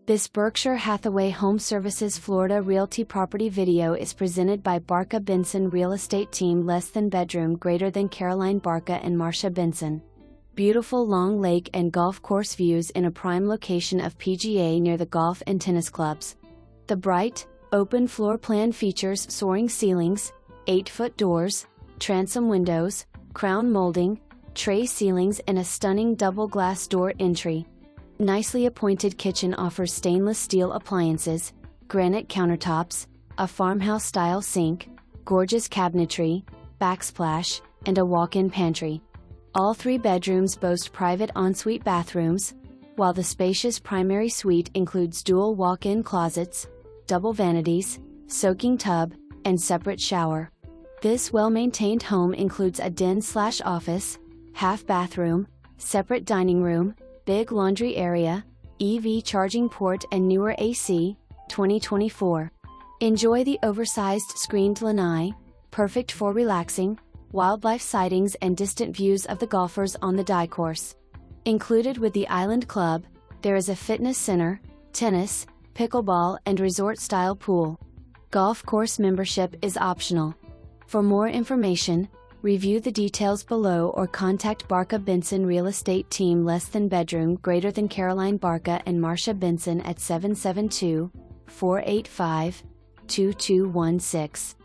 This Berkshire Hathaway HomeServices Florida Realty property video is presented by Barca Benson Real Estate Team. Less than bedroom greater than Caroline Barca and Marcia Benson. Beautiful long lake and golf course views in a prime location of PGA near the golf and tennis clubs. The bright, open floor plan features soaring ceilings, 8-foot doors, transom windows, crown molding, tray ceilings and a stunning double glass door entry. Nicely appointed kitchen offers stainless steel appliances, granite countertops, a farmhouse-style sink, gorgeous cabinetry, backsplash, and a walk-in pantry. All 3 bedrooms boast private ensuite bathrooms, while the spacious primary suite includes dual walk-in closets, double vanities, soaking tub, and separate shower. This well-maintained home includes a den/office, half bathroom, separate dining room, big laundry area, EV charging port and newer AC, 2024. Enjoy the oversized screened lanai, perfect for relaxing, wildlife sightings and distant views of the golfers on the die course. Included with the Island Club, there is a fitness center, tennis, pickleball and resort-style pool. Golf course membership is optional. For more information, review the details below or contact Barca Benson Real Estate Team. Less than bedroom greater than Caroline Barca and Marcia Benson at 772-485-2216.